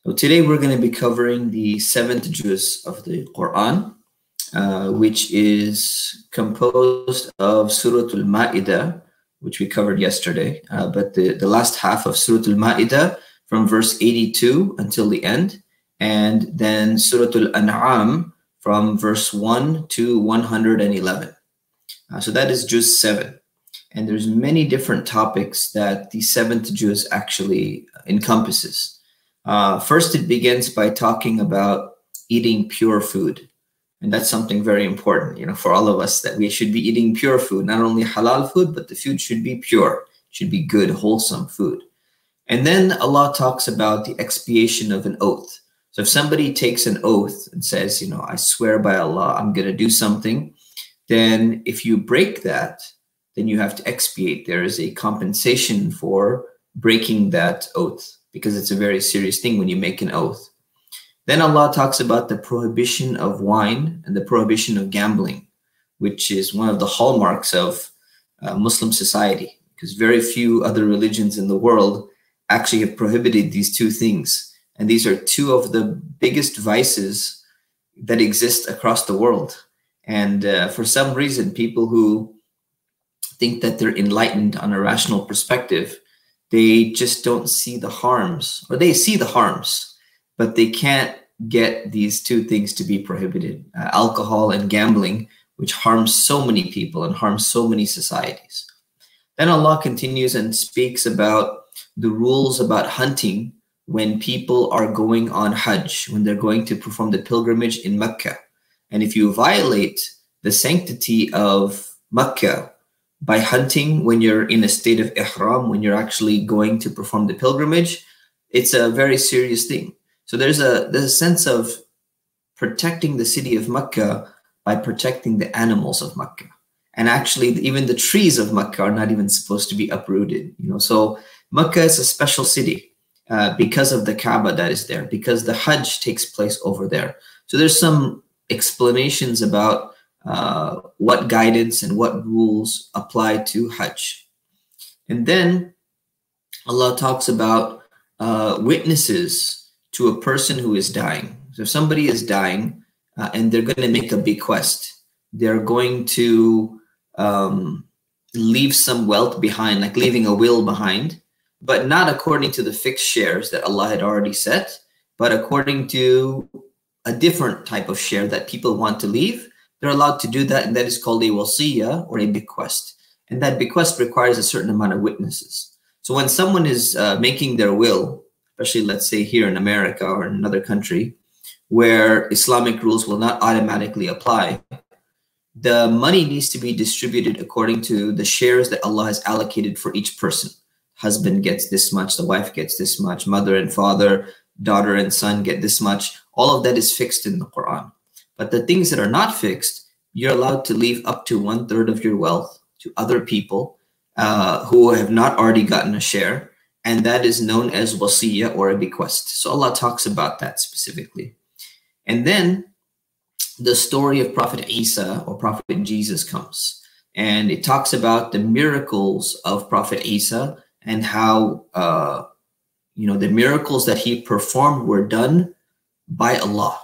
So today we're going to be covering the 7th juz of the Quran, which is composed of Surat Al which we covered yesterday, but the last half of Surat Al from verse 82 until the end, and then Surat Al Anam from verse 1 to 111. So that is juz 7. And there's many different topics that the 7th juz actually encompasses. First, it begins by talking about eating pure food. And that's something very important, for all of us, that we should be eating pure food, not only halal food, but the food should be pure, should be good, wholesome food. And then Allah talks about the expiation of an oath. So if somebody takes an oath and says, I swear by Allah, I'm going to do something, then if you break that, then you have to expiate. There is a compensation for breaking that oath, because it's a very serious thing when you make an oath. Then Allah talks about the prohibition of wine and the prohibition of gambling, which is one of the hallmarks of Muslim society, because very few other religions in the world actually have prohibited these two things. And these are two of the biggest vices that exist across the world. And for some reason, people who think that they're enlightened on a rational perspective, they just don't see the harms, or they see the harms, but they can't get these two things to be prohibited, alcohol and gambling, which harms so many people and harms so many societies. Then Allah continues and speaks about the rules about hunting when people are going on Hajj, when they're going to perform the pilgrimage in Mecca. And if you violate the sanctity of Mecca by hunting when you're in a state of ihram, when you're actually going to perform the pilgrimage, it's a very serious thing. So there's a sense of protecting the city of Mecca by protecting the animals of Mecca. And actually, even the trees of Mecca are not even supposed to be uprooted. So Mecca is a special city because of the Kaaba that is there, because the Hajj takes place over there. So there's some explanations about what guidance and what rules apply to Hajj. And then Allah talks about witnesses to a person who is dying. So if somebody is dying and they're going to make a bequest, they're going to leave some wealth behind, like leaving a will behind, but not according to the fixed shares that Allah had already set, but according to a different type of share that people want to leave. They're allowed to do that, and that is called a wasiyah, or a bequest. And that bequest requires a certain amount of witnesses. So when someone is making their will, especially let's say here in America or in another country, where Islamic rules will not automatically apply, the money needs to be distributed according to the shares that Allah has allocated for each person. Husband gets this much, the wife gets this much, mother and father, daughter and son get this much. All of that is fixed in the Quran. But the things that are not fixed, you're allowed to leave up to 1/3 of your wealth to other people who have not already gotten a share. And that is known as wasiyah, or a bequest. So Allah talks about that specifically. And then the story of Prophet Isa, or Prophet Jesus, comes. And it talks about the miracles of Prophet Isa and how, the miracles that he performed were done by Allah.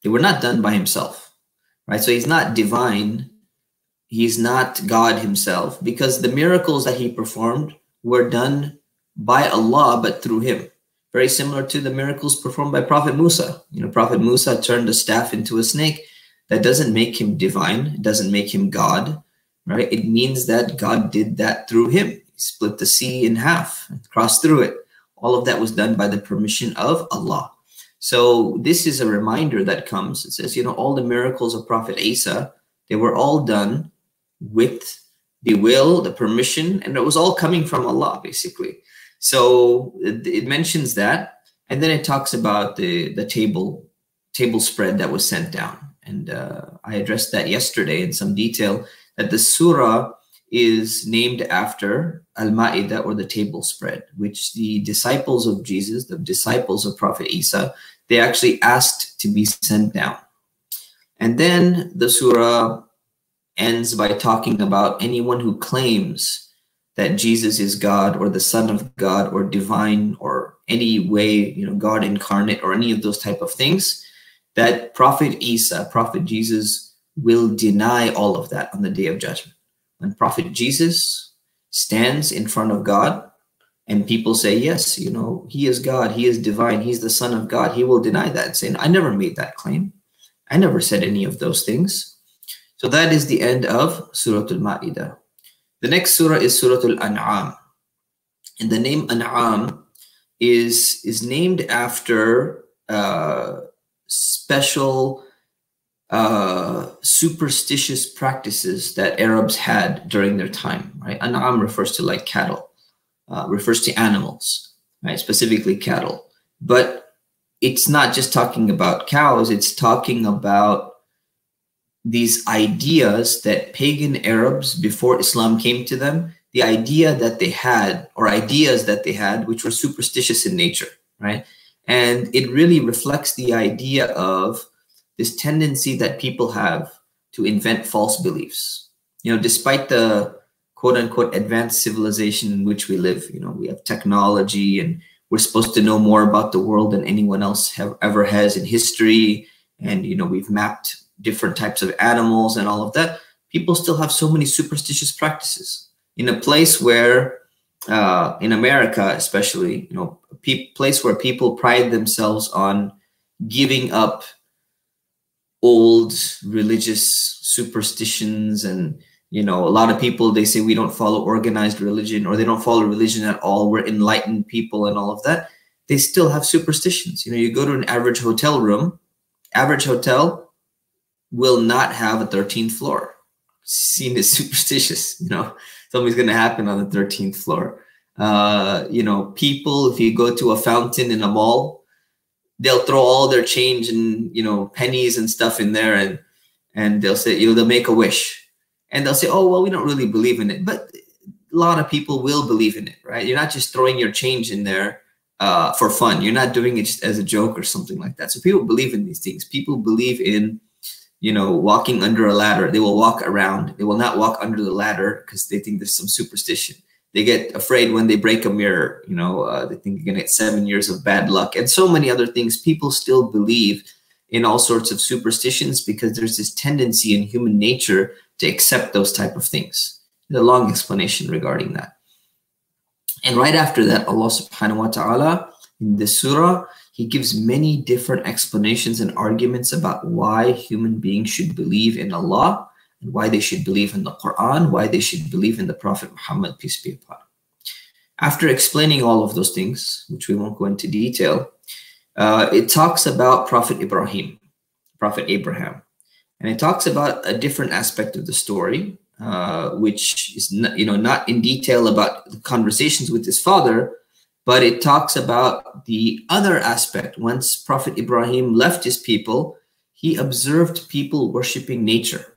They were not done by himself, right? So he's not divine. He's not God himself, because the miracles that he performed were done by Allah, but through him. Very similar to the miracles performed by Prophet Musa. Prophet Musa turned a staff into a snake. That doesn't make him divine. It doesn't make him God, right? It means that God did that through him. He split the sea in half and crossed through it. All of that was done by the permission of Allah. So this is a reminder that comes. It says, all the miracles of Prophet Isa, they were all done with the will, the permission, and it was all coming from Allah, basically. So it mentions that. And then it talks about the table spread that was sent down. And I addressed that yesterday in some detail, that the surah is named after Al-Ma'idah, or the table spread, which the disciples of Jesus, the disciples of Prophet Isa, they actually asked to be sent down. And then the surah ends by talking about anyone who claims that Jesus is God, or the Son of God, or divine, or any way, God incarnate or any of those type of things, that Prophet Isa, Prophet Jesus, will deny all of that on the Day of Judgment. When Prophet Jesus stands in front of God and people say, yes, he is God, he is divine, he's the Son of God, he will deny that and say, I never made that claim. I never said any of those things. So that is the end of Surat Al-Ma'idah. The next surah is Surat Al Anam. And the name An'am is named after special superstitious practices that Arabs had during their time, right? An'am refers to like cattle, refers to animals, right? Specifically cattle. But it's not just talking about cows, it's talking about these ideas that pagan Arabs, before Islam came to them, the idea that they had, or ideas that they had, which were superstitious in nature, right? And it really reflects the idea of this tendency that people have to invent false beliefs. Despite the quote unquote advanced civilization in which we live, we have technology and we're supposed to know more about the world than anyone else ever has in history. And, we've mapped different types of animals and all of that. People still have so many superstitious practices. In a place where, in America especially, place where people pride themselves on giving up old religious superstitions, and a lot of people, they say we don't follow organized religion, or they don't follow religion at all, we're enlightened people and all of that. They still have superstitions. You go to an average hotel room, average hotel will not have a 13th floor. Seen as superstitious, something's going to happen on the 13th floor. People, if you go to a fountain in a mall, they'll throw all their change and, pennies and stuff in there, and they'll say, they'll make a wish, and they'll say, oh, well, we don't really believe in it. But a lot of people will believe in it, right? You're not just throwing your change in there for fun. You're not doing it just as a joke or something like that. So people believe in these things. People believe in, walking under a ladder. They will walk around. They will not walk under the ladder because they think there's some superstition. They get afraid when they break a mirror. They think you're going to get 7 years of bad luck, and so many other things. People still believe in all sorts of superstitions because there's this tendency in human nature to accept those type of things. There's a long explanation regarding that. And right after that, Allah subhanahu wa ta'ala, in this surah, he gives many different explanations and arguments about why human beings should believe in Allah, and why they should believe in the Quran, why they should believe in the Prophet Muhammad, peace be upon him. After explaining all of those things, which we won't go into detail, it talks about Prophet Ibrahim, Prophet Abraham. And it talks about a different aspect of the story, which is not in detail about the conversations with his father, but it talks about the other aspect. Once Prophet Ibrahim left his people, he observed people worshiping nature.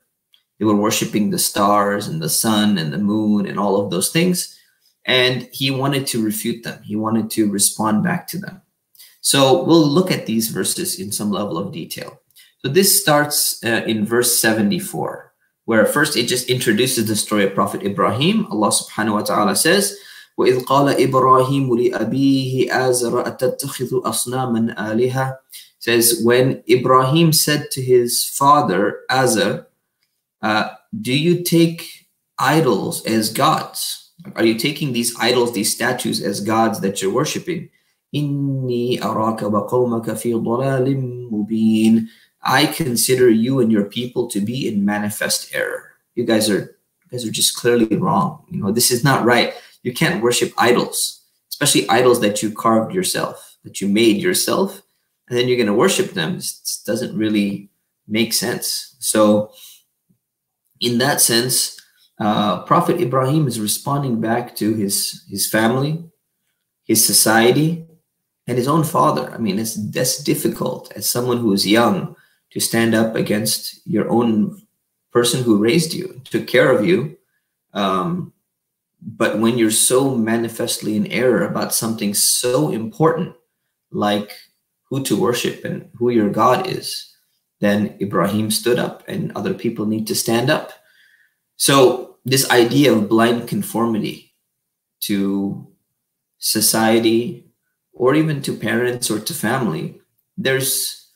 They were worshiping the stars and the sun and the moon and all of those things. And he wanted to refute them. He wanted to respond back to them. So we'll look at these verses in some level of detail. So this starts in verse 74, where first it just introduces the story of Prophet Ibrahim. Allah subhanahu wa ta'ala says, وَإِذْ قَالَ إِبْرَاهِيمُ لِأَبِيهِ آزَرَ أَتَتَّخِذُ أَصْنَامًا آلِهَةً. Says, when Ibrahim said to his father, Azar, do you take idols as gods? Are you taking these idols, these statues as gods that you're worshiping? إِنِّي أَرَاكَ وَقَوْمَكَ فِي ضَلَالٍ مُبِينٍ. I consider you and your people to be in manifest error. You guys are just clearly wrong. This is not right. You can't worship idols, especially idols that you carved yourself, that you made yourself, and then you're going to worship them. This doesn't really make sense. So in that sense, Prophet Ibrahim is responding back to his family, his society, and his own father. I mean, that's difficult as someone who is young to stand up against your own person who raised you, took care of you. But when you're so manifestly in error about something so important, like who to worship and who your God is, then Ibrahim stood up, and other people need to stand up. So this idea of blind conformity to society or even to parents or to family, it's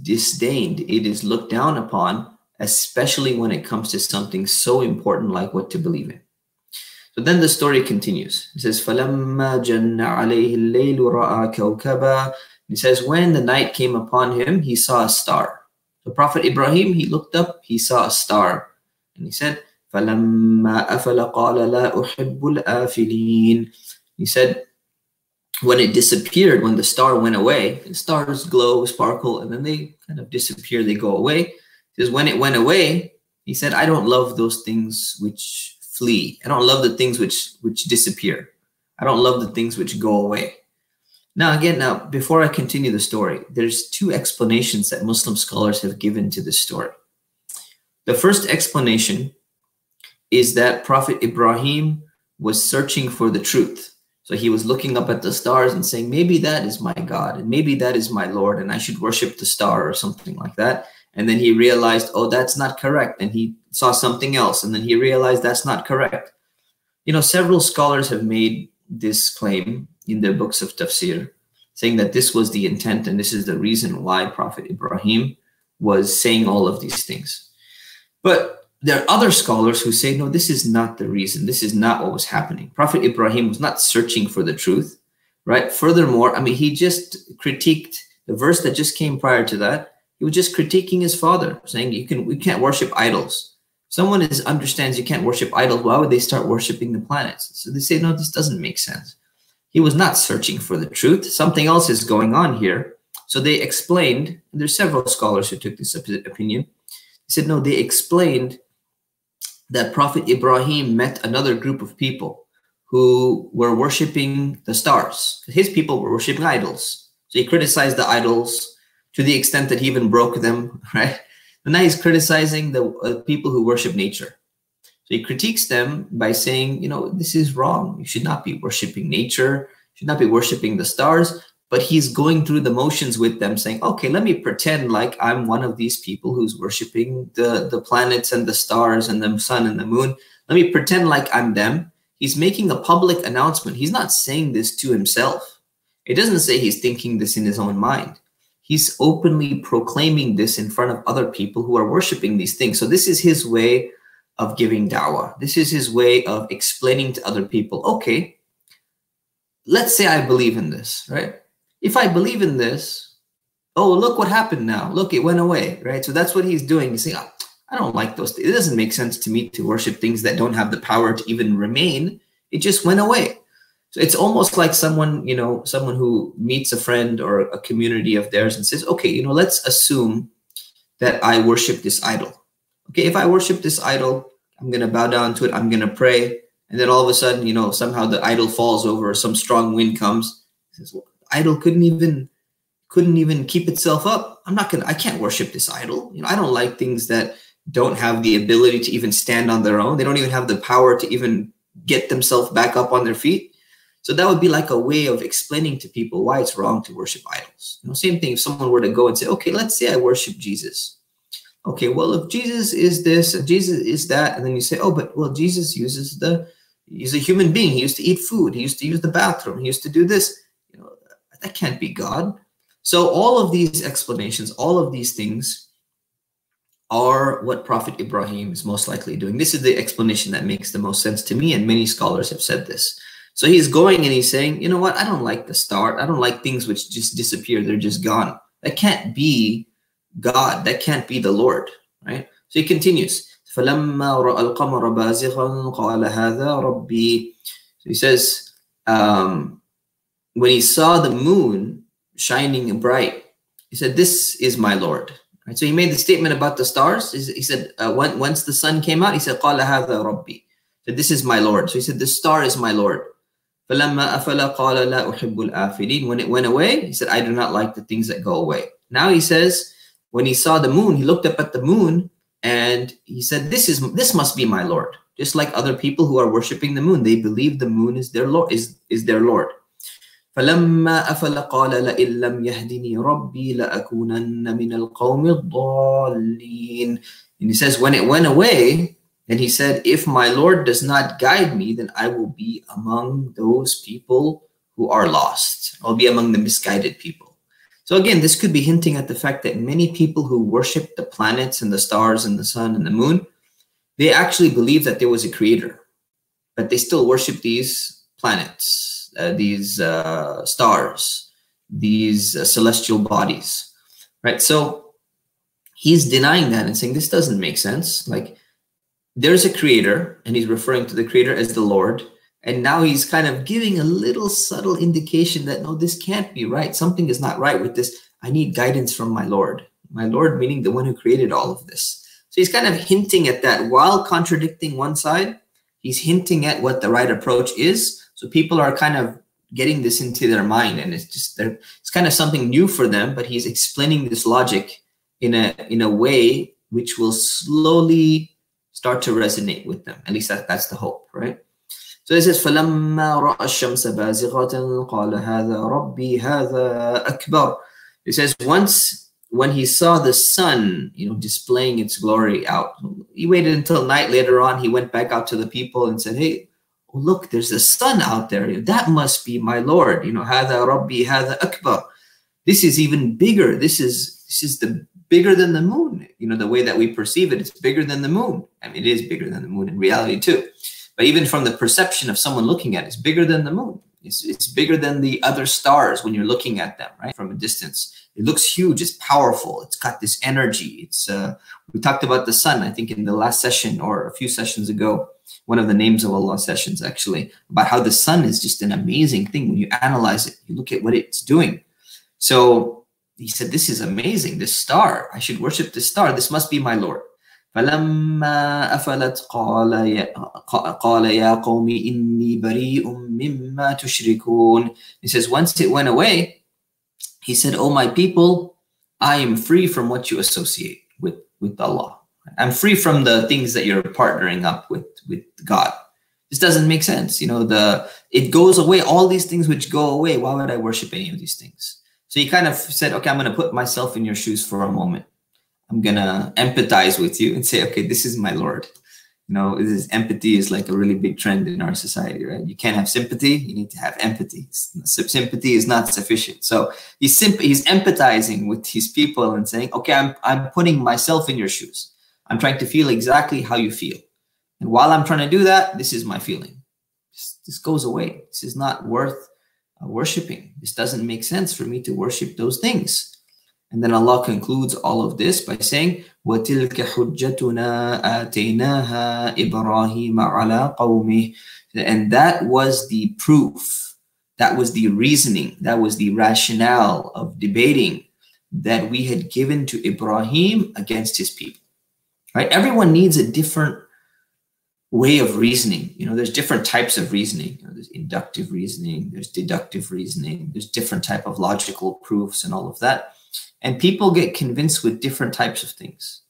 disdained. It is looked down upon, especially when it comes to something so important like what to believe in. So then the story continues. It says, فَلَمَّا جَنَّ عَلَيْهِ اللَّيْلُ رَأَى كَوْكَبًا. It says, when the night came upon him, he saw a star. The Prophet Ibrahim, he looked up, he saw a star. And he said, فَلَمَّا أَفَلَ قَالَ لَا أُحِبُّ الْآفِلِينَ. He said, when it disappeared, when the star went away, the stars glow, sparkle, and then they kind of disappear, they go away. He says, when it went away, he said, I don't love those things which flee. I don't love the things which disappear. I don't love the things which go away. Now, before I continue the story, there's two explanations that Muslim scholars have given to this story. The first explanation is that Prophet Ibrahim was searching for the truth. So he was looking up at the stars and saying, maybe that is my God, and maybe that is my Lord, and I should worship the star or something like that. And then he realized, oh, that's not correct. And he saw something else. And then he realized that's not correct. You know, several scholars have made this claim in their books of Tafseer, saying that this was the intent and this is the reason why Prophet Ibrahim was saying all of these things. But there are other scholars who say, no, this is not the reason. This is not what was happening. Prophet Ibrahim was not searching for the truth, right? Furthermore, I mean, he just critiqued the verse that just came prior to that. He was just critiquing his father, saying we can't worship idols. Someone understands you can't worship idols. Why would they start worshiping the planets? So they say, no, this doesn't make sense. He was not searching for the truth. Something else is going on here. So they explained, and there's several scholars who took this opinion. He said, no, they explained that Prophet Ibrahim met another group of people who were worshiping the stars. His people were worshiping idols. So he criticized the idols to the extent that he even broke them, right? And now he's criticizing the people who worship nature. So he critiques them by saying, you know, this is wrong. You should not be worshiping nature. You should not be worshiping the stars. But he's going through the motions with them, saying, okay, let me pretend like I'm one of these people who's worshiping the planets and the stars and the sun and the moon. Let me pretend like I'm them. He's making a public announcement. He's not saying this to himself. It doesn't say he's thinking this in his own mind. He's openly proclaiming this in front of other people who are worshiping these things. So this is his way of giving da'wah. This is his way of explaining to other people, okay, let's say I believe in this, right? If I believe in this, oh, look what happened now. Look, it went away, right? So that's what he's doing. He's saying, oh, I don't like those things. It doesn't make sense to me to worship things that don't have the power to even remain. It just went away. So it's almost like someone, you know, someone who meets a friend or a community of theirs and says, okay, you know, let's assume that I worship this idol. Okay, if I worship this idol, I'm going to bow down to it. I'm going to pray. And then all of a sudden, you know, somehow the idol falls over, or some strong wind comes. He says, well, idol couldn't even keep itself up. I can't worship this idol. You know, I don't like things that don't have the ability to even stand on their own. They don't even have the power to even get themselves back up on their feet. So that would be like a way of explaining to people why it's wrong to worship idols. You know, same thing if someone were to go and say, okay, let's say I worship Jesus. Okay, well, if Jesus is this and Jesus is that, and then you say, oh, but well, Jesus he's a human being. He used to eat food. He used to use the bathroom. He used to do this. You know, that can't be God. So all of these explanations, all of these things are what Prophet Ibrahim is most likely doing. This is the explanation that makes the most sense to me, and many scholars have said this. So he's going and he's saying, you know what, I don't like the star. I don't like things which just disappear. They're just gone. That can't be God. That can't be the Lord, right? So he continues. فَلَمَّا رَأَى الْقَمَرَ بَازِغًا قَالَ هَذَا رَبِّي. So he says, when he saw the moon shining bright, he said, this is my Lord. Right? So he made the statement about the stars. He said, once the sun came out, he said, قَالَ هَذَا رَبِّي. So this is my Lord. So he said, this star is my Lord. فَلَمَّا أَفَلَ قَالَ لَا أُحِبُّ الْآفِلِينَ. When it went away, he said, I do not like the things that go away. Now he says, when he saw the moon, he looked up at the moon and he said, this must be my Lord. Just like other people who are worshiping the moon, they believe the moon is their Lord. Is their Lord. فَلَمَّا أَفَلَ قَالَ لَئِن لَّمْ يَهْدِنِي رَبِّي لَأَكُونَنَّ مِنَ الْقَوْمِ الضَّالِّينَ. And he says, when it went away, then he said, if my Lord does not guide me, then I will be among those people who are lost. I'll be among the misguided people. So again, this could be hinting at the fact that many people who worship the planets and the stars and the sun and the moon, they actually believe that there was a creator, but they still worship these planets, these stars, these celestial bodies, right? So he's denying that and saying, this doesn't make sense. Like, there's a creator, and he's referring to the creator as the Lord. And now he's kind of giving a little subtle indication that, no, this can't be right. Something is not right with this. I need guidance from my Lord. My Lord meaning the one who created all of this. So he's kind of hinting at that while contradicting one side. He's hinting at what the right approach is. So people are kind of getting this into their mind, and it's kind of something new for them, but he's explaining this logic in a way which will slowly start to resonate with them. At least that's the hope, right? So it says, فَلَمَّا رَأَى الشَّمْسَ بَازِغَةً قَالَ هَذَا رَبِّي هَذَا أَكْبَرُ. It says, once when he saw the sun, displaying its glory out, he waited until night. Later on, he went back out to the people and said, hey, look, there's the sun out there. That must be my Lord. هَذَا رَبِّي هَذَا أَكْبَرُ. This is even bigger. This is the bigger than the moon. The way that we perceive it, it's bigger than the moon. I mean, it is bigger than the moon in reality too. But even from the perception of someone looking at it, it's bigger than the moon. It's bigger than the other stars when you're looking at them, right? From a distance. It looks huge. It's powerful. It's got this energy. We talked about the sun, I think, in the last session or a few sessions ago, one of the names of Allah sessions, actually, about how the sun is just an amazing thing. When you analyze it, you look at what it's doing. So he said, this is amazing. This star, I should worship this star. This must be my Lord. فَلَمَّا أَفَلَتْ قَالَ يَا قَوْمِ إِنِّي بَرِيءٌ مِّمَّا تُشْرِكُونَ. He says, once it went away, he said, oh, my people, I am free from what you associate with Allah. I'm free from the things that you're partnering up with God. This doesn't make sense. It goes away. All these things which go away, why would I worship any of these things? So he kind of said, okay, I'm going to put myself in your shoes for a moment. I'm going to empathize with you and say, okay, this is my Lord. Empathy is like a really big trend in our society, right? You can't have sympathy. You need to have empathy. Sympathy is not sufficient. So he's empathizing with these people and saying, okay, I'm putting myself in your shoes. I'm trying to feel exactly how you feel. And while I'm trying to do that, this is my feeling. This goes away. This is not worth worshiping. This doesn't make sense for me to worship those things. And then Allah concludes all of this by saying, وَتِلْكَ حُجَّتُنَا آتَيْنَاهَا إِبْرَاهِيمَ عَلَىٰ قَوْمِهِ. And that was the proof, that was the reasoning, that was the rationale of debating that we had given to Ibrahim against his people. Right? Everyone needs a different way of reasoning. There's different types of reasoning. There's inductive reasoning, there's deductive reasoning, there's different type of logical proofs and all of that. And people get convinced with different types of things.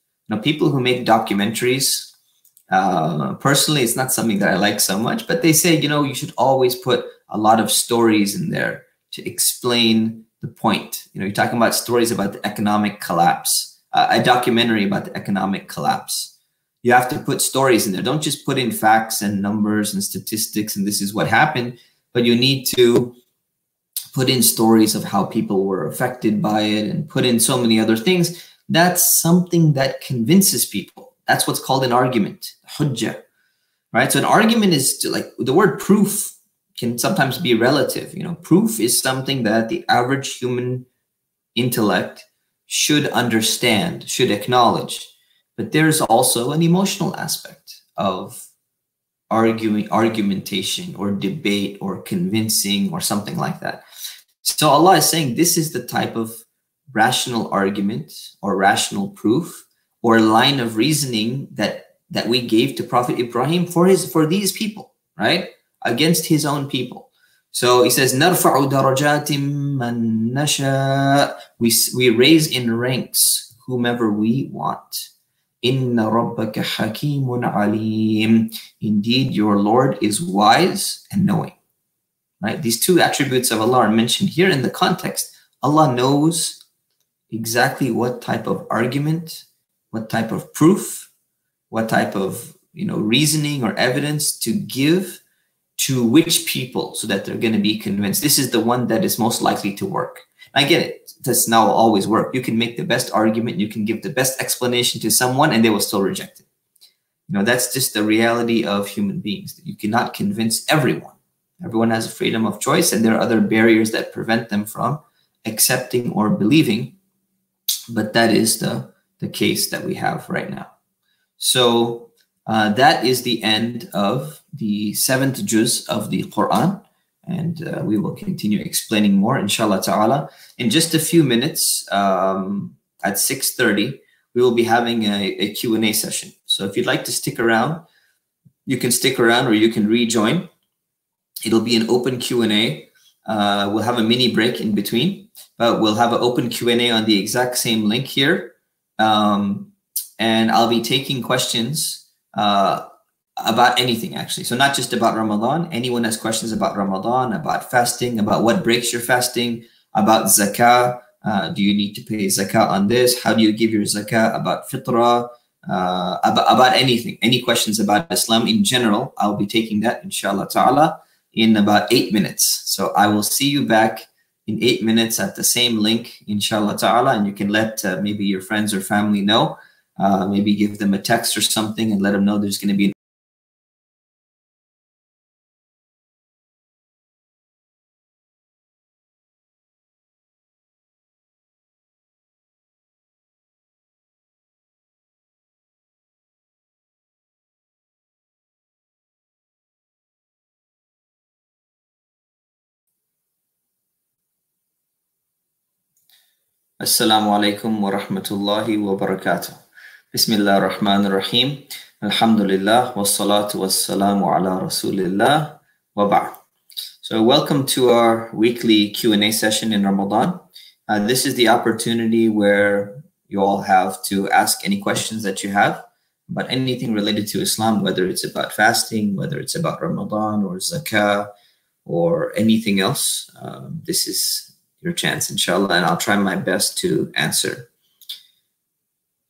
People who make documentaries, personally, it's not something that I like so much, but they say, you should always put a lot of stories in there to explain the point. You're talking about stories about the economic collapse, a documentary about the economic collapse. You have to put stories in there. Don't just put in facts and numbers and statistics and this is what happened, but you need to put in stories of how people were affected by it and put in so many other things. That's something that convinces people. That's what's called an argument, hujjah, right? So an argument is like the word proof can sometimes be relative. Proof is something that the average human intellect should understand, should acknowledge. But there's also an emotional aspect of argumentation or debate or convincing or something like that. So Allah is saying this is the type of rational argument or rational proof or line of reasoning that we gave to Prophet Ibrahim for these people, right? Against his own people. So he says, نَرْفَعُ دَرَجَاتٍ مَّن نَشَاءُ. We raise in ranks whomever we want. إِنَّ رَبَّكَ حَكِيمٌ عَلِيمٌ. Indeed, your Lord is wise and knowing. Right? These two attributes of Allah are mentioned here in the context. Allah knows exactly what type of argument, what type of proof, what type of reasoning or evidence to give to which people so that they're going to be convinced. This is the one that is most likely to work. I get it. It does not always work. You can make the best argument. You can give the best explanation to someone and they will still reject it. You know, that's just the reality of human beings. You cannot convince everyone. Everyone has a freedom of choice, and there are other barriers that prevent them from accepting or believing. But that is the case that we have right now. So that is the end of the 7th juz of the Quran. And we will continue explaining more, inshallah ta'ala. In just a few minutes, at 6:30, we will be having a Q&A session. So if you'd like to stick around, you can stick around or you can rejoin. It'll be an open Q&A. We'll have a mini break in between, but we'll have an open Q&A on the exact same link here. And I'll be taking questions about anything, actually. So not just about Ramadan. Anyone has questions about Ramadan, about fasting, about what breaks your fasting, about zakah. Do you need to pay zakah on this? How do you give your zakah? About fitrah, about anything. Any questions about Islam in general, I'll be taking that, inshallah ta'ala, in about 8 minutes. So I will see you back in 8 minutes at the same link, inshallah ta'ala, and you can let maybe your friends or family know. Maybe give them a text or something and let them know there's going to be Assalamu alaikum wa rahmatullahi wa barakatuh. Bismillah ar-Rahman ar-Rahim. Alhamdulillah wa salatu wa salamu ala rasulillah wa ba'd. So welcome to our weekly Q&A session in Ramadan. This is the opportunity where you all have to ask any questions that you have about anything related to Islam, whether it's about fasting, whether it's about Ramadan or zakah or anything else. This is your chance, inshallah, and I'll try my best to answer.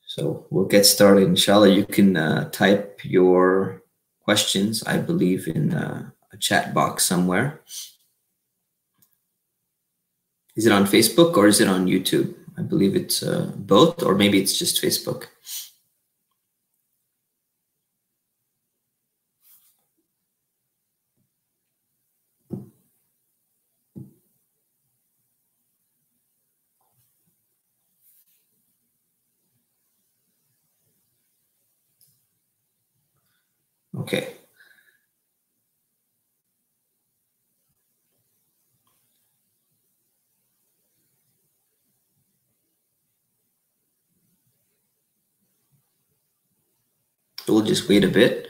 So we'll get started, inshallah. You can type your questions, I believe, in a chat box somewhere. Is it on Facebook or is it on YouTube? I believe it's both, or maybe it's just Facebook. Okay. So we'll just wait a bit.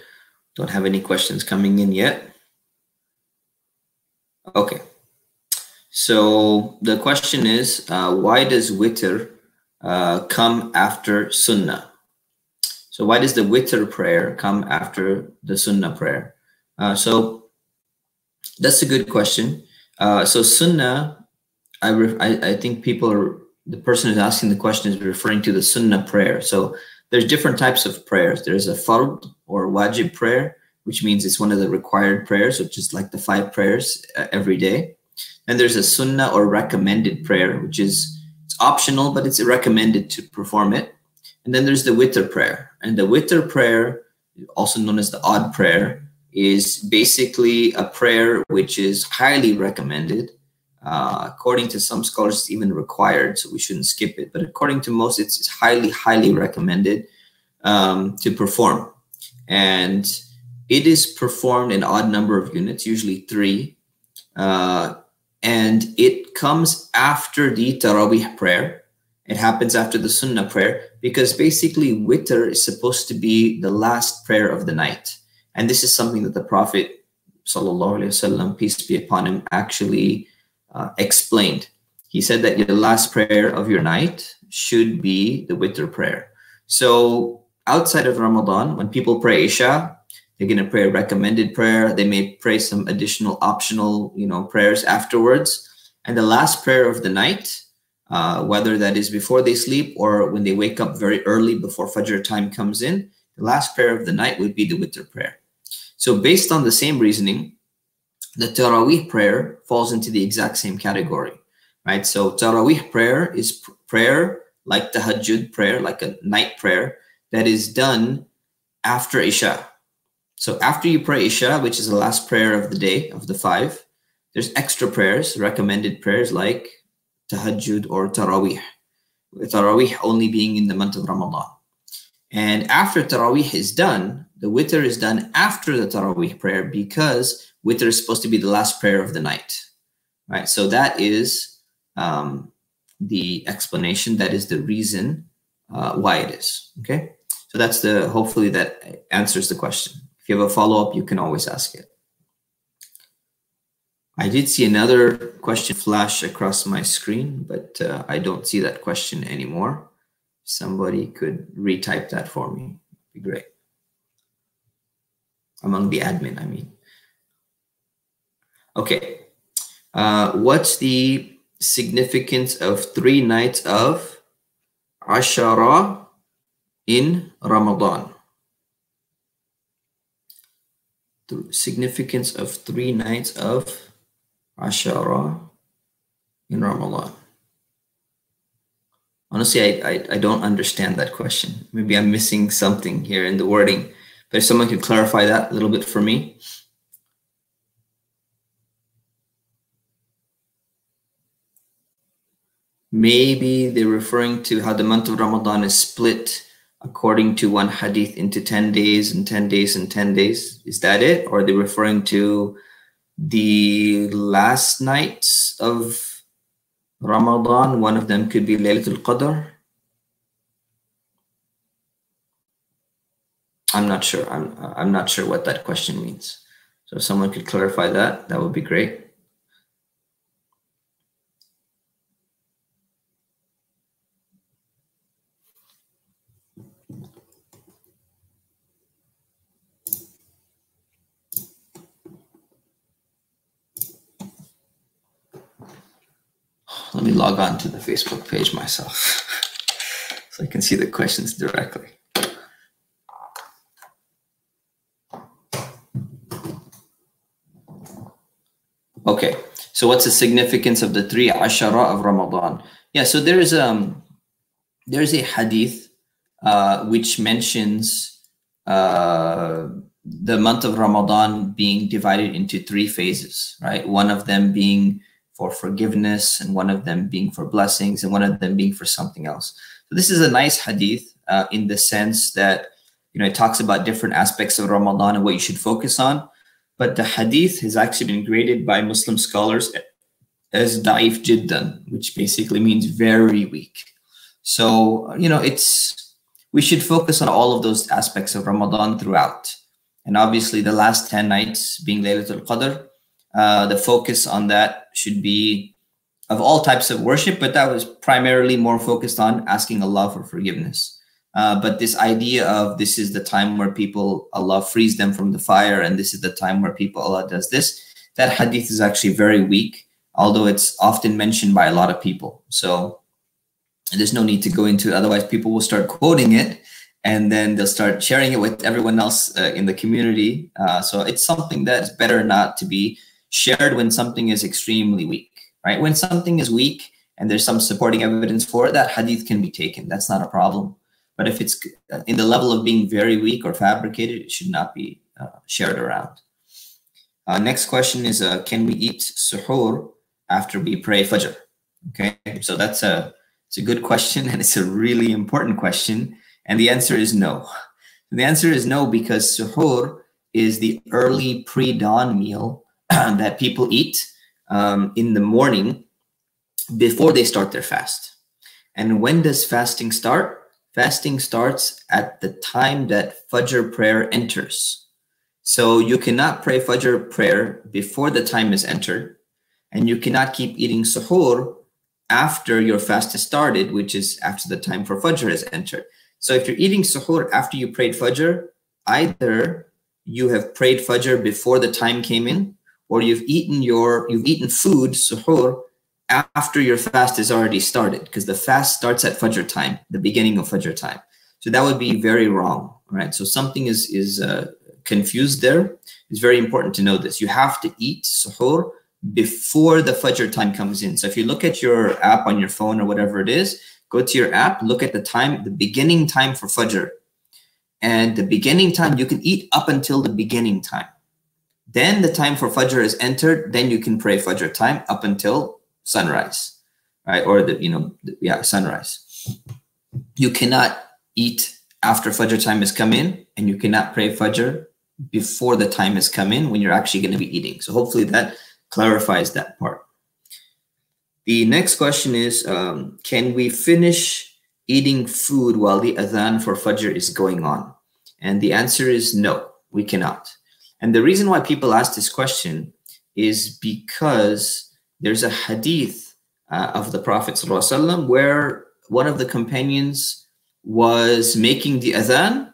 Don't have any questions coming in yet. Okay. So the question is, why does Whittler come after Sunnah? So why does the Whittler prayer come after the Sunnah prayer? So that's a good question. So Sunnah, I think the person who's asking the question is referring to the Sunnah prayer. So there's different types of prayers. There's a fard or wajib prayer, which means it's one of the required prayers, which is like the 5 prayers every day. And there's a Sunnah or recommended prayer, which is it's optional, but it's recommended to perform it. And then there's the Whittler prayer. And the Whittler prayer, also known as the odd prayer, is basically a prayer which is highly recommended. According to some scholars, it's even required, so we shouldn't skip it. But according to most, it's highly, highly recommended to perform. And it is performed in odd number of units, usually 3. And it comes after the Taraweeh Prayer. It happens after the Sunnah prayer because basically Whittler is supposed to be the last prayer of the night. And this is something that the Prophet, sallallahu alaihi wasallam, peace be upon him, actually explained. He said that the last prayer of your night should be the Whittler prayer. So outside of Ramadan, when people pray Isha, they're going to pray a recommended prayer. They may pray some additional optional, prayers afterwards. And the last prayer of the night, whether that is before they sleep or when they wake up very early before Fajr time comes in, the last prayer of the night would be the Whittler prayer. So based on the same reasoning, the Taraweeh prayer falls into the exact same category, right? So Taraweeh prayer is prayer like Tahajjud prayer, like a night prayer that is done after Isha. So after you pray Isha, which is the last prayer of the day, of the 5, there's extra prayers, recommended prayers like Tahajjud or Taraweeh. Taraweeh only being in the month of Ramadan. And after Taraweeh is done, the Witr is done after the Taraweeh prayer because Witr is supposed to be the last prayer of the night, right? So that is the explanation. That is the reason why it is, okay? So that's hopefully that answers the question. If you have a follow-up, you can always ask it. I did see another question flash across my screen, but I don't see that question anymore. Somebody could retype that for me. It'd be great. Among the admin, I mean. Okay. What's the significance of 3 nights of Ashara in Ramadan? The significance of 3 nights of Ashara in Ramadan. Honestly, I don't understand that question. Maybe I'm missing something here in the wording, but if someone could clarify that a little bit for me. Maybe they're referring to how the month of Ramadan is split according to one hadith into 10 days and 10 days and 10 days. Is that it? Or are they referring to the last nights of Ramadan? One of them could be Laylatul Qadr. I'm not sure. I'm not sure what that question means. So if someone could clarify that, that would be great. Let me log on to the Facebook page myself so I can see the questions directly. Okay, so what's the significance of the 3 Ashara of Ramadan? Yeah, so there's a hadith which mentions the month of Ramadan being divided into 3 phases, right? One of them being for forgiveness, and one of them being for blessings, and one of them being for something else. So this is a nice hadith in the sense that, you know, it talks about different aspects of Ramadan and what you should focus on. But the hadith has actually been graded by Muslim scholars as da'if jiddan, which basically means very weak. So, you know, we should focus on all of those aspects of Ramadan throughout. And obviously the last 10 nights being Laylatul Qadr, the focus on that should be of all types of worship, but that was primarily more focused on asking Allah for forgiveness. But this idea of this is the time where Allah frees them from the fire, and this is the time where Allah does this, that hadith is actually very weak, although it's often mentioned by a lot of people. So there's no need to go into it. Otherwise, people will start quoting it, and then they'll start sharing it with everyone else in the community. So it's something that's better not to be shared when something is extremely weak, right? When something is weak and there's some supporting evidence for it, that hadith can be taken. That's not a problem. But if it's in the level of being very weak or fabricated, it should not be shared around. Next question is, can we eat suhoor after we pray Fajr? Okay, so it's a good question, and it's a really important question. And the answer is no. The answer is no, because suhoor is the early pre-dawn meal that people eat in the morning before they start their fast. And when does fasting start? Fasting starts at the time that Fajr prayer enters. So you cannot pray Fajr prayer before the time is entered, and you cannot keep eating suhoor after your fast has started, which is after the time for Fajr is entered. So if you're eating suhoor after you prayed Fajr, either you have prayed Fajr before the time came in, or you've eaten food, suhoor, after your fast is already started, because the fast starts at Fajr time, the beginning of Fajr time. So that would be very wrong, right? So something is confused there. It's very important to know this. You have to eat suhoor before the Fajr time comes in. So if you look at your app on your phone or whatever it is, go to your app, look at the time, the beginning time for Fajr. And the beginning time, you can eat up until the beginning time. Then the time for Fajr is entered, then you can pray Fajr time up until sunrise, right? Or sunrise. You cannot eat after Fajr time has come in, and you cannot pray Fajr before the time has come in when you're actually going to be eating. So hopefully that clarifies that part. The next question is, can we finish eating food while the Azan for Fajr is going on? And the answer is no, we cannot. And the reason why people ask this question is because there's a hadith of the Prophet ﷺ where one of the companions was making the Azan,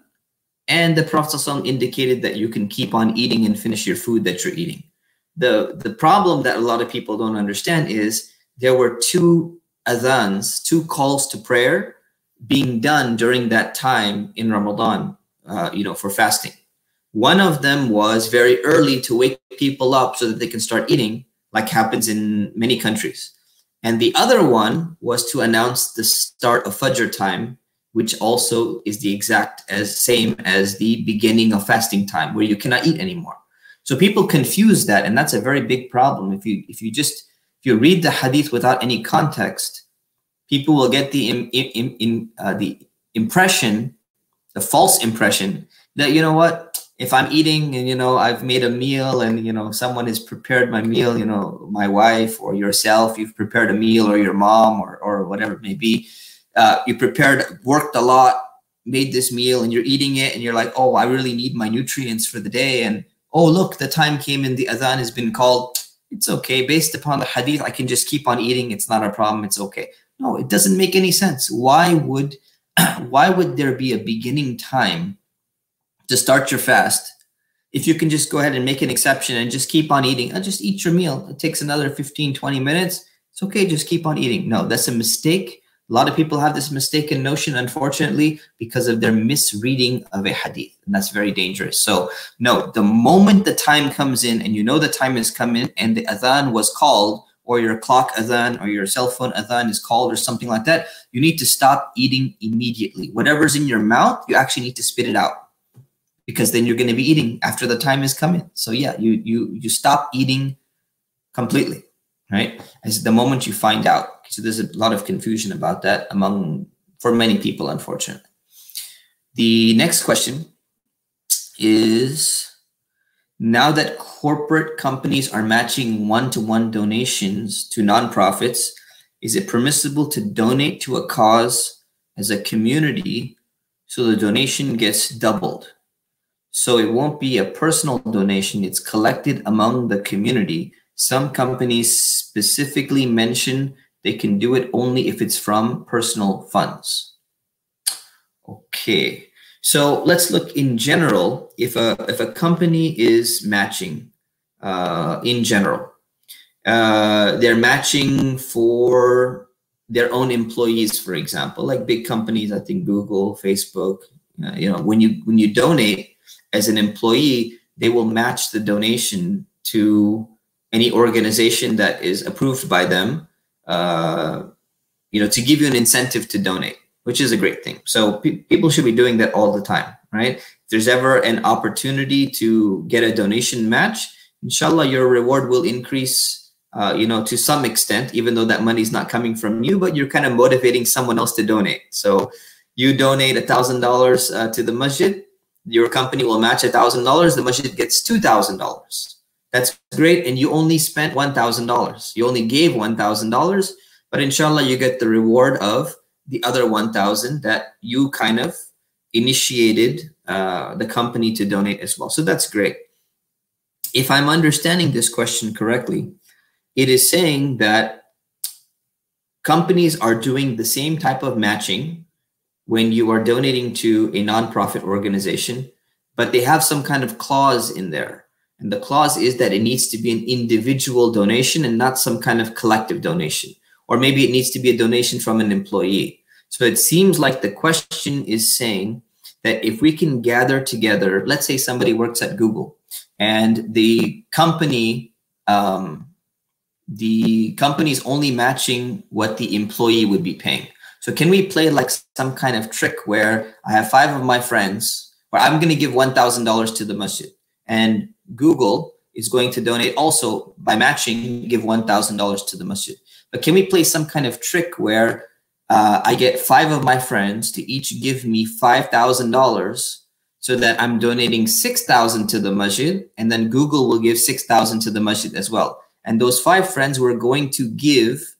and the Prophet ﷺ indicated that you can keep on eating and finish your food that you're eating. The problem that a lot of people don't understand is there were two Azans, two calls to prayer being done during that time in Ramadan, for fasting. One of them was very early to wake people up so that they can start eating, like happens in many countries. And the other one was to announce the start of Fajr time, which also is the exact same as the beginning of fasting time, where you cannot eat anymore. So people confuse that, and that's a very big problem. If you read the hadith without any context, people will get the impression, the false impression that, you know what, if I'm eating and, I've made a meal and, someone has prepared my meal, my wife or yourself, you've prepared a meal, or your mom or whatever it may be, you worked a lot, made this meal, and you're eating it, and you're like, oh, I really need my nutrients for the day. And, oh, look, the time came in, the Azan has been called. It's okay. Based upon the hadith, I can just keep on eating. It's not a problem. It's okay. No, it doesn't make any sense. Why would there be a beginning time to start your fast if you can just go ahead and make an exception and just keep on eating? Just eat your meal. It takes another 15, 20 minutes. It's okay. Just keep on eating. No, that's a mistake. A lot of people have this mistaken notion, unfortunately, because of their misreading of a hadith. And that's very dangerous. So no, the moment the time comes in and the time has come in and the Azan was called, or your clock Azan or your cell phone Azan is called or something like that, you need to stop eating immediately. Whatever's in your mouth, you actually need to spit it out, because then you're going to be eating after the time is coming. So yeah, you stop eating completely, right? As the moment you find out. So there's a lot of confusion about that for many people, unfortunately. The next question is, now that corporate companies are matching one-to-one donations to nonprofits, is it permissible to donate to a cause as a community so the donation gets doubled? So it won't be a personal donation, it's collected among the community. Some companies specifically mention they can do it only if it's from personal funds. Okay, so let's look in general. If a company is matching, in general, they're matching for their own employees, for example, like big companies, I think Google, Facebook. When you donate as an employee, they will match the donation to any organization that is approved by them. To give you an incentive to donate, which is a great thing. So people should be doing that all the time, right? If there's ever an opportunity to get a donation match, inshallah, your reward will increase, to some extent, even though that money is not coming from you, but you're kind of motivating someone else to donate. So you donate $1,000 to the masjid, your company will match $1,000, the masjid gets $2,000. That's great, and you only spent $1,000. You only gave $1,000, but inshallah, you get the reward of the other 1,000 that you kind of initiated the company to donate as well. So that's great. If I'm understanding this question correctly, it is saying that companies are doing the same type of matching when you are donating to a nonprofit organization, but they have some kind of clause in there. And the clause is that it needs to be an individual donation and not some kind of collective donation. Or maybe it needs to be a donation from an employee. So it seems like the question is saying that if we can gather together, let's say somebody works at Google and the company is only matching what the employee would be paying. So can we play like some kind of trick where I have 5 of my friends where I'm going to give $1,000 to the masjid, and Google is going to donate also by matching, give $1,000 to the masjid. But can we play some kind of trick where I get 5 of my friends to each give me $5,000 so that I'm donating 6,000 to the masjid, and then Google will give 6,000 to the masjid as well. And those 5 friends were going to give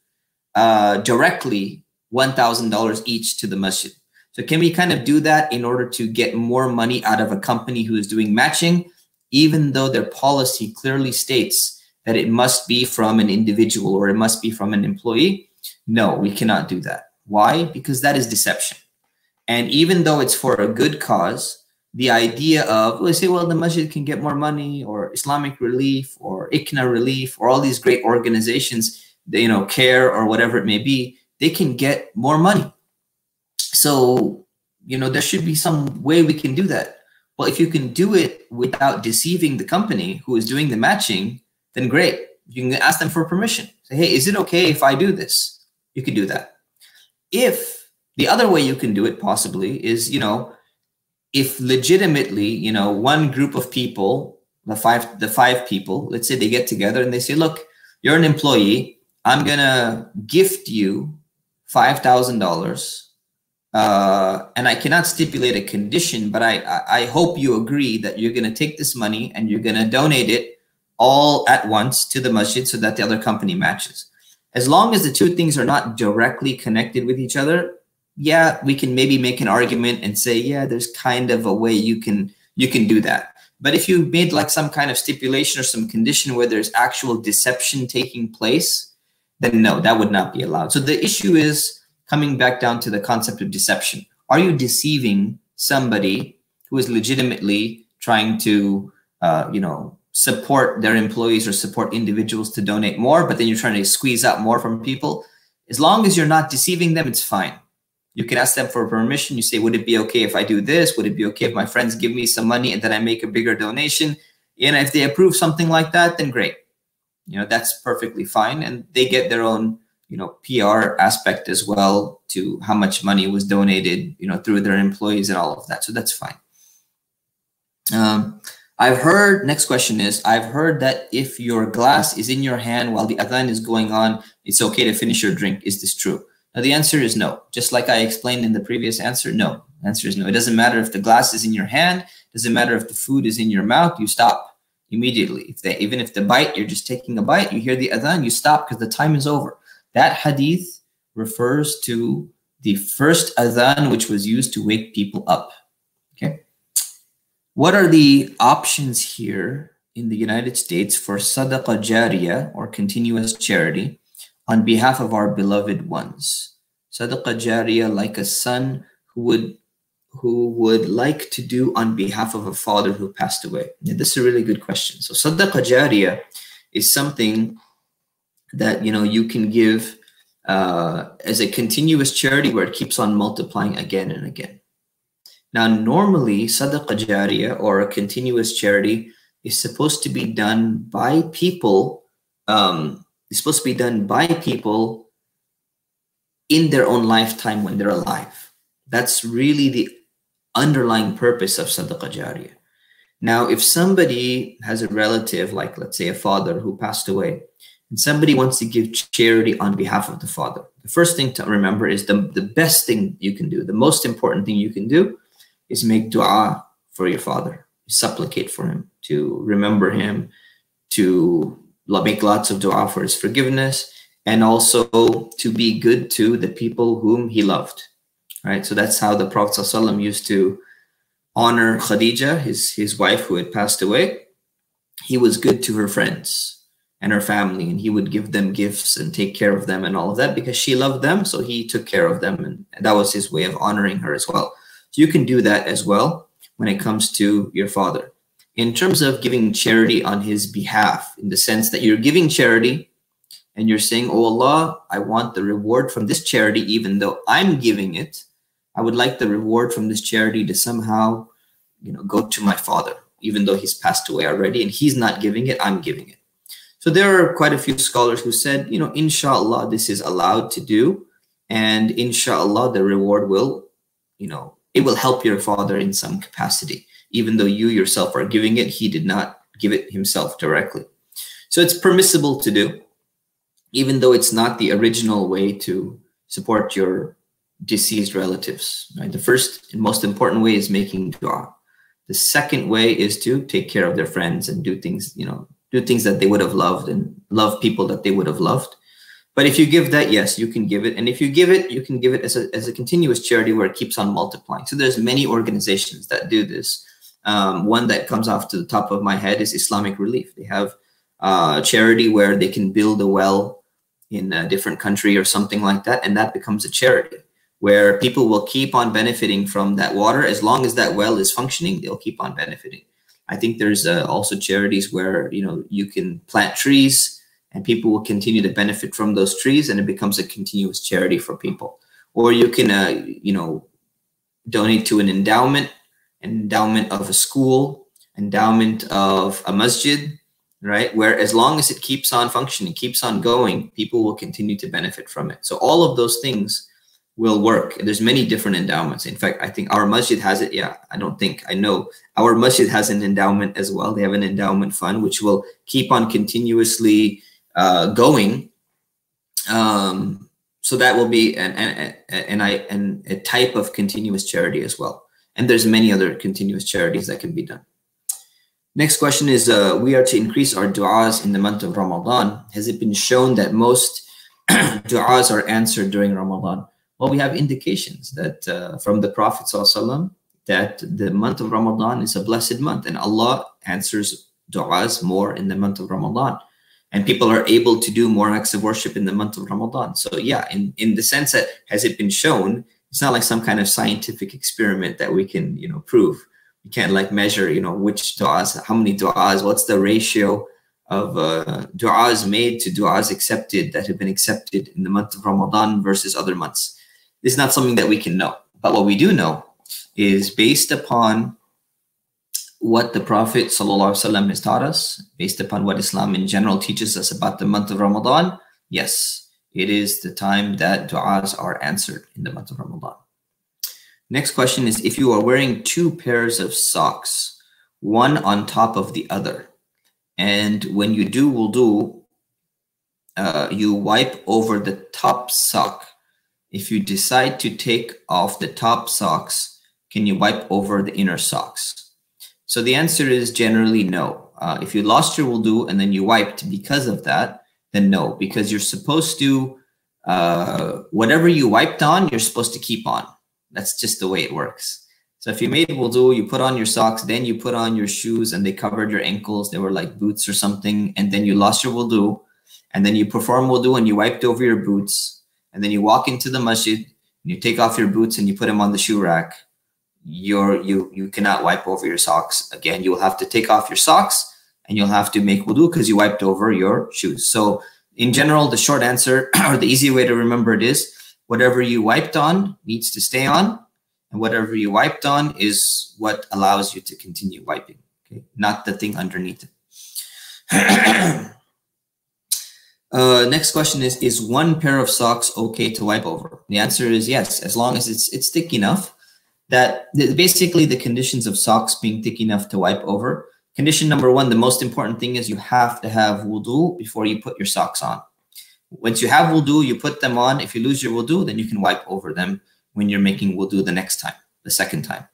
directly $1,000 each to the masjid. So can we kind of do that in order to get more money out of a company who is doing matching, even though their policy clearly states that it must be from an individual or it must be from an employee? No, we cannot do that. Why? Because that is deception. And even though it's for a good cause, the idea of, we say, well, the masjid can get more money, or Islamic Relief or ICNA Relief, or all these great organizations, you know, CARE or whatever it may be, they can get more money. So, you know, there should be some way we can do that. Well, if you can do it without deceiving the company who is doing the matching, then great. You can ask them for permission. Say, hey, is it okay if I do this? You can do that. If the other way you can do it possibly is, you know, if legitimately, you know, one group of people, the five people, let's say they get together and they say, look, you're an employee. I'm going to gift you $5,000. And I cannot stipulate a condition, but I hope you agree that you're going to take this money and you're going to donate it all at once to the masjid so that the other company matches. As long as the two things are not directly connected with each other, yeah, we can maybe make an argument and say, yeah, there's kind of a way you can do that. But if you made like some kind of stipulation or some condition where there's actual deception taking place, then no, that would not be allowed. So the issue is coming back down to the concept of deception. Are you deceiving somebody who is legitimately trying to, you know, support their employees or support individuals to donate more, but then you're trying to squeeze out more from people? As long as you're not deceiving them, it's fine. You can ask them for permission. You say, would it be okay if I do this? Would it be okay if my friends give me some money and then I make a bigger donation? And if they approve something like that, then great. You know, that's perfectly fine. And they get their own, you know, PR aspect as well to how much money was donated, you know, through their employees and all of that. So that's fine. I've heard, next question is, I've heard that if your glass is in your hand while the adhan is going on, it's okay to finish your drink. Is this true? Now, the answer is no. Just like I explained in the previous answer, no. The answer is no. It doesn't matter if the glass is in your hand. It doesn't matter if the food is in your mouth. You stop immediately. Even if the bite, you're just taking a bite, you hear the adhan, you stop because the time is over. That hadith refers to the first adhan, which was used to wake people up. Okay. What are the options here in the United States for sadaqah jariyah, or continuous charity, on behalf of our beloved ones? Sadaqah jariyah, like a son who would like to do on behalf of a father who passed away. Yeah, this is a really good question. So sadaqah jariyah is something that, you know, you can give as a continuous charity where it keeps on multiplying again and again. Now, normally, sadaqah jariyah, or a continuous charity, is supposed to be done by people. It's supposed to be done by people in their own lifetime when they're alive. That's really the underlying purpose of sadaqah jariyah. Now, if somebody has a relative, like let's say a father who passed away, and somebody wants to give charity on behalf of the father, the first thing to remember is the best thing you can do, the most important thing you can do, is make dua for your father. Supplicate for him, to remember him, to make lots of dua for his forgiveness, and also to be good to the people whom he loved. Right? So that's how the Prophet ﷺ used to honor Khadija, his wife who had passed away. He was good to her friends and her family, and he would give them gifts and take care of them and all of that because she loved them, so he took care of them, and that was his way of honoring her as well. So you can do that as well when it comes to your father. In terms of giving charity on his behalf, in the sense that you're giving charity and you're saying, oh Allah, I want the reward from this charity, even though I'm giving it. I would like the reward from this charity to somehow, go to my father, even though he's passed away already and he's not giving it, I'm giving it. So there are quite a few scholars who said, inshallah, this is allowed to do. And inshallah, the reward will, it will help your father in some capacity. Even though you yourself are giving it, he did not give it himself directly. So it's permissible to do, even though it's not the original way to support your deceased relatives. Right? The first and most important way is making dua. The second way is to take care of their friends and do things, do things that they would have loved and love people that they would have loved. But if you give that, yes, you can give it. And if you give it, you can give it as a continuous charity where it keeps on multiplying. So there's many organizations that do this. One that comes off to the top of my head is Islamic Relief. They have a charity where they can build a well in a different country or something like that. And that becomes a charity where people will keep on benefiting from that water. As long as that well is functioning, they'll keep on benefiting. I think there's also charities where, you can plant trees and people will continue to benefit from those trees and it becomes a continuous charity for people. Or you can, donate to an endowment of a school, endowment of a masjid, right? Where as long as it keeps on functioning, keeps on going, people will continue to benefit from it. So all of those things will work. There's many different endowments. In fact, I think our masjid has it. Yeah, I know our masjid has an endowment as well. They have an endowment fund, which will keep on continuously going. So that will be a type of continuous charity as well. And there's many other continuous charities that can be done. Next question is, we are to increase our du'as in the month of Ramadan. Has it been shown that most du'as are answered during Ramadan? Well, we have indications that from the Prophet ﷺ that the month of Ramadan is a blessed month and Allah answers du'as more in the month of Ramadan. And people are able to do more acts of worship in the month of Ramadan. So yeah, in the sense that has it been shown, it's not like some kind of scientific experiment that we can, prove. You can't like measure, which du'as, how many du'as, what's the ratio of du'as made to du'as accepted that have been accepted in the month of Ramadan versus other months. This is not something that we can know. But what we do know is based upon what the Prophet ﷺ has taught us, based upon what Islam in general teaches us about the month of Ramadan, yes, it is the time that du'as are answered in the month of Ramadan. Next question is, if you are wearing two pairs of socks, one on top of the other, and when you do wudu, you wipe over the top sock. If you decide to take off the top socks, can you wipe over the inner socks? So the answer is generally no. If you lost your wudu and then you wiped because of that, then no, because you're supposed to, whatever you wiped on, you're supposed to keep on. That's just the way it works. So if you made wudu, you put on your socks, then you put on your shoes and they covered your ankles, they were like boots or something, and then you lost your wudu, and then you perform wudu and you wiped over your boots, and then you walk into the masjid, and you take off your boots and you put them on the shoe rack, you cannot wipe over your socks again. You will have to take off your socks and you'll have to make wudu because you wiped over your shoes. So in general, the short answer or the easy way to remember it is whatever you wiped on needs to stay on, and whatever you wiped on is what allows you to continue wiping, okay? Not the thing underneath it. Next question is one pair of socks okay to wipe over? The answer is yes, as long as it's thick enough. That basically the conditions of socks being thick enough to wipe over. Condition number one, the most important thing is you have to have wudu before you put your socks on. Once you have wudu, you put them on. If you lose your wudu, then you can wipe over them when you're making wudu the next time, the second time.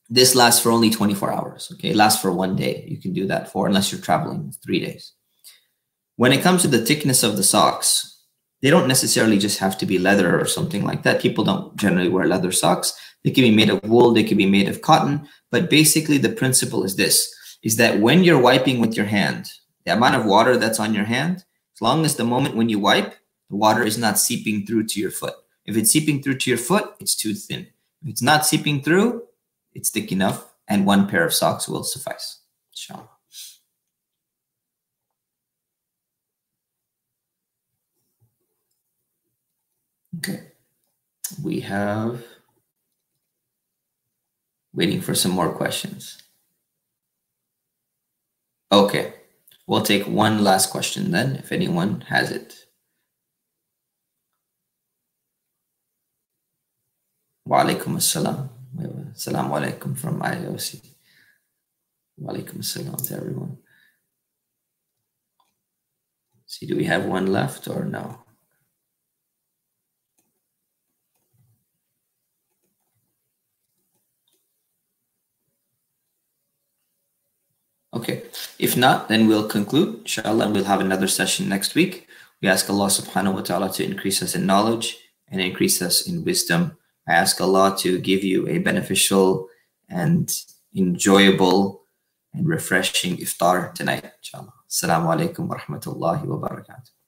This lasts for only 24 hours, okay? It lasts for 1 day. You can do that for, unless you're traveling, 3 days. When it comes to the thickness of the socks, they don't necessarily just have to be leather or something like that. People don't generally wear leather socks. They can be made of wool, they can be made of cotton. But basically the principle is this, is that when you're wiping with your hand, the amount of water that's on your hand, as long as the moment when you wipe, the water is not seeping through to your foot. If it's seeping through to your foot, it's too thin. If it's not seeping through, it's thick enough, and one pair of socks will suffice, inshallah. Okay. We have waiting for some more questions. Okay, we'll take one last question then, if anyone has it. Wa alaikum assalam. Assalamu alaikum from IIOC. Wa alaikum assalam to everyone. See, do we have one left or no? Okay, if not, then we'll conclude, inshallah, and we'll have another session next week. We ask Allah subhanahu wa ta'ala to increase us in knowledge and increase us in wisdom. I ask Allah to give you a beneficial and enjoyable and refreshing iftar tonight, inshallah. Assalamu alaikum wa rahmatullahi wa barakatuh.